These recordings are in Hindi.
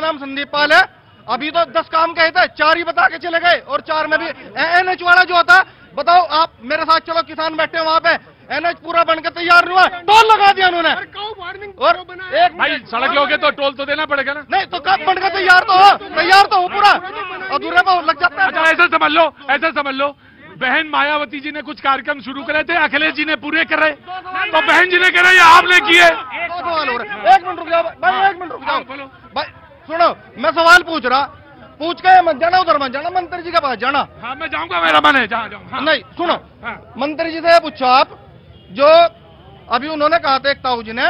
नाम संदीप पाल है। अभी तो 10 काम कहे थे, 4 ही बता के चले गए, और 4 में भी एनएच वाला जो होता, बताओ आप मेरे साथ चलो, किसान बैठे वहां पे, एनएच पूरा बनकर तैयार हुआ, टोल लगा दिया उन्होंने। और एक भाई सड़क लोगे तो टोल तो देना पड़ेगा ना। नहीं तो कब बनकर तैयार तो हो पूरा, अधूरे पे लग जाता है। अच्छा ऐसा समझ लो, ऐसा समझ लो, बहन मायावती जी ने कुछ कार्यक्रम शुरू करे थे, अखिलेश जी ने पूरे करे, तो बहन जी ने करे या आपने किए? एक मिनट रुक जाओ भाई, एक मिनट रुक जाओ भाई, सुनो मैं सवाल पूछ रहा, पूछ के मत जाना, उधर मत जाना, मंत्री जी के पास जाना। हाँ मैं जाऊंगा, मेरा मन है, जहाँ जाऊंगा। नहीं सुनो, मंत्री जी से पूछो आप, जो अभी उन्होंने कहा था एक ताऊ जी ने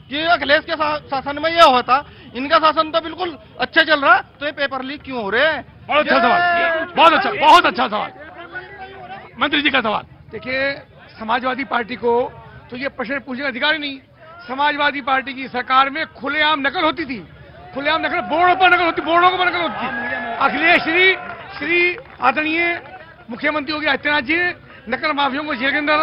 कि अखिलेश के शासन में यह हुआ था, इनका शासन तो बिल्कुल अच्छा चल रहा, तो ये पेपर लीक क्यों हो रहे हैं? बहुत अच्छा सवाल, बहुत अच्छा सवाल मंत्री जी का सवाल। देखिए, समाजवादी पार्टी को तो ये प्रश्न पूछने का अधिकार ही नहीं। समाजवादी पार्टी की सरकार में खुलेआम नकल होती थी, खुलेआम नकल, बोर्डों पर नकल होती, बोर्डों पर नकल होती थी। अखिलेश श्री आदरणीय मुख्यमंत्री योगी आदित्यनाथ जी ने नकल माफियों को जेल के अंदर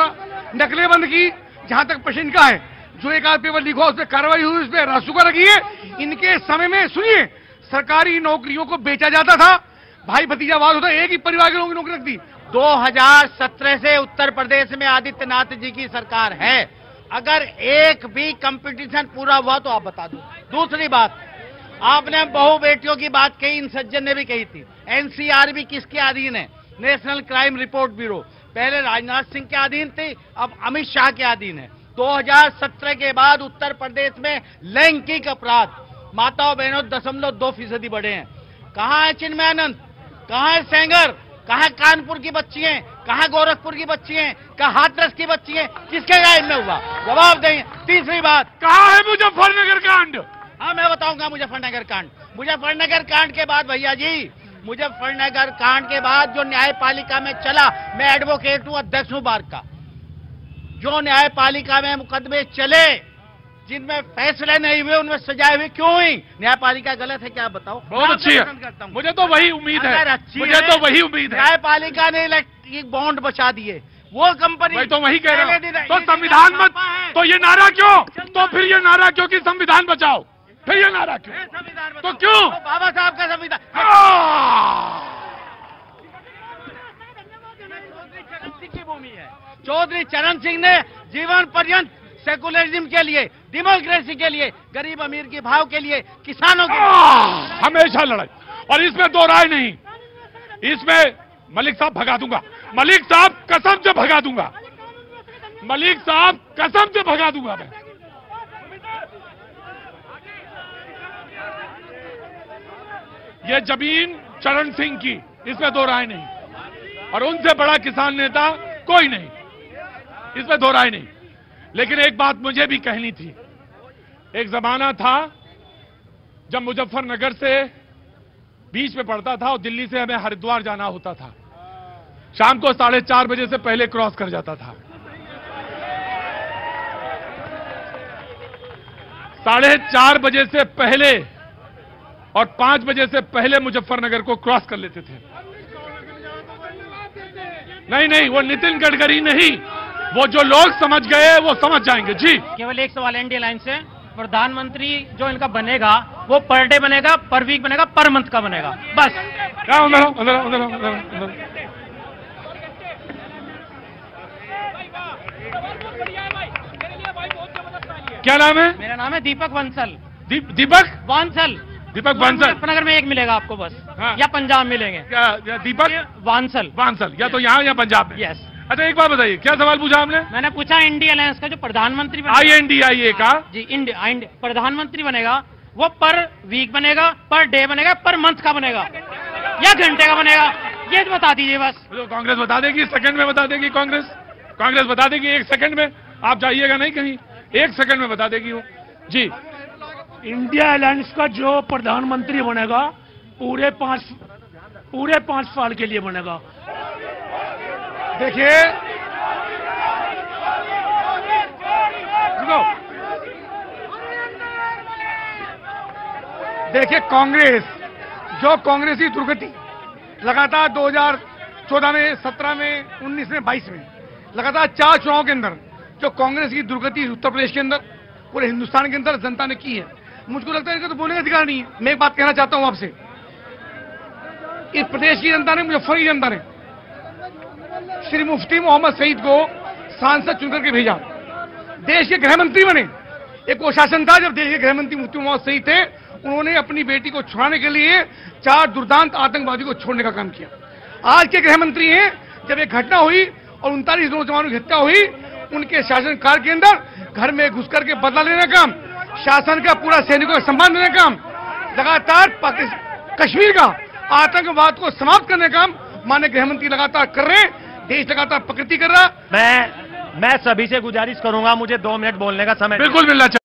नकलें बंद की। जहां तक प्रश्न इनका है, जो एक आध पेपर लिखा उस पर कार्रवाई हुई, उस पर रासुका रखी है। इनके समय में सुनिए, सरकारी नौकरियों को बेचा जाता था, भाई भतीजावाद होता, एक ही परिवार के लोगों की नौकरी रखती। 2017 से उत्तर प्रदेश में आदित्यनाथ जी की सरकार है। अगर एक भी कंपटीशन पूरा हुआ तो आप बता दो। दूसरी बात, आपने बहु बेटियों की बात कही, इन सज्जन ने भी कही थी। एनसीआर भी किसके अधीन है? National crime report bureau. पहले राजनाथ सिंह के अधीन थी, अब अमित शाह के अधीन है। 2017 के बाद उत्तर प्रदेश में लैंगिक अपराध माताओं बहनों 0.2% बढ़े हैं। कहां है चिन्मयानंद, कहां है सेंगर, कहां कानपुर की बच्ची हैं, कहां गोरखपुर की बच्ची हैं, कहां हाथरस की बच्ची हैं, किसके गायब में हुआ? जवाब दें। तीसरी बात, कहां है मुजफ्फरनगर कांड? हाँ मैं बताऊंगा मुजफ्फरनगर कांड। मुजफ्फरनगर कांड के बाद भैया जी, मुजफ्फरनगर कांड के बाद जो न्यायपालिका में चला, मैं एडवोकेट हूं, अध्यक्ष हूं बार का, जो न्यायपालिका में मुकदमे चले, जिनमें फैसले नहीं हुए, उनमें सजाएं हुई, क्यों हुई? न्यायपालिका गलत है क्या? बताओ। बहुत अच्छी है, मुझे तो वही उम्मीद है, मुझे तो वही उम्मीद है। न्यायपालिका ने इलेक्ट्रिक बॉन्ड बचा दिए, वो कंपनी, मैं तो वही कह रहा हूं। तो संविधान मत, तो ये नारा क्यों? तो फिर ये नारा क्यों कि संविधान बचाओ? फिर ये नारा क्यों? तो क्यों? बाबा साहब का संविधान। की भूमि है। चौधरी चरण सिंह ने जीवन पर्यंत सेकुलरिज्म के लिए, डेमोक्रेसी के लिए, गरीब अमीर के भाव के लिए, किसानों के लिए हमेशा लड़ाई, और इसमें दो राय नहीं। इसमें मलिक साहब भगा दूंगा, मलिक साहब कसम से भगा दूंगा, मलिक साहब कसम से भगा दूंगा मैं। ये जमीन चरण सिंह की, इसमें दो राय नहीं, और उनसे बड़ा किसान नेता कोई नहीं, इसमें दो राय नहीं। लेकिन एक बात मुझे भी कहनी थी। एक जमाना था जब मुजफ्फरनगर से बीच में पड़ता था और दिल्ली से हमें हरिद्वार जाना होता था, शाम को 4:30 बजे से पहले क्रॉस कर जाता था। 4:30 बजे से पहले और 5 बजे से पहले मुजफ्फरनगर को क्रॉस कर लेते थे। नहीं, वो नितिन गडकरी नहीं, वो जो लोग समझ गए वो समझ जाएंगे। जी, केवल एक सवाल इंडिया लाइन से, प्रधानमंत्री जो इनका बनेगा वो पर डे बनेगा, पर वीक बनेगा, पर मंथ का बनेगा? बस। क्या नाम है? मेरा नाम है दीपक बंसल। दीपक वांसल। दीपक बांसल। मुजफ्फरनगर में एक मिलेगा आपको बस। हाँ। या पंजाब मिलेंगे। क्या दीपक वांसल, या तो यहाँ या पंजाब में? यस। अच्छा एक बात बताइए, क्या सवाल पूछा आपने? मैंने पूछा इंडिया अलायंस का जो प्रधानमंत्री INDIA का जी, इंडिया प्रधानमंत्री बनेगा, वो पर वीक बनेगा, पर डे बनेगा, पर मंथ का बनेगा, या घंटे का बनेगा? ये तो बता दीजिए बस। तो कांग्रेस बता देगी, सेकंड में बता देगी। कांग्रेस बता देगी 1 सेकंड में, आप जाइएगा नहीं कहीं, 1 सेकंड में बता देगी वो। जी, इंडिया अलायंस का जो प्रधानमंत्री बनेगा पूरे 5 साल के लिए बनेगा। देखिए, कांग्रेस, जो कांग्रेसी दुर्गति लगातार 2014 में, 17 में, 19 में, 22 में, लगातार 4 चुनाव के अंदर जो कांग्रेस की दुर्गति उत्तर प्रदेश के अंदर, पूरे हिंदुस्तान के अंदर जनता ने की है, मुझको लगता है इनका तो बोलने का अधिकार नहीं है। मैं एक बात कहना चाहता हूं आपसे, इस प्रदेश की जनता ने, मुजफ्फर की जनता ने श्री मुफ्ती मोहम्मद सईद को सांसद चुनकर के भेजा, देश के गृह मंत्री बने। एक वो शासन था जब देश के गृह मंत्री मुफ्ती मोहम्मद सईद थे, उन्होंने अपनी बेटी को छुड़ाने के लिए 4 दुर्दांत आतंकवादी को छोड़ने का काम किया। आज के गृह मंत्री हैं, जब एक घटना हुई और 39 नौजवानों की हत्या हुई, उनके शासनकाल के अंदर घर में घुस करके बदला लेने का काम, शासन का पूरा सैनिकों का सम्मान देने का काम, लगातार कश्मीर का आतंकवाद को समाप्त करने का काम माननीय गृह मंत्री लगातार कर रहे हैं। देश लगातार प्रगति कर रहा। मैं सभी से गुजारिश करूंगा, मुझे 2 मिनट बोलने का समय बिल्कुल मिलना चाहिए।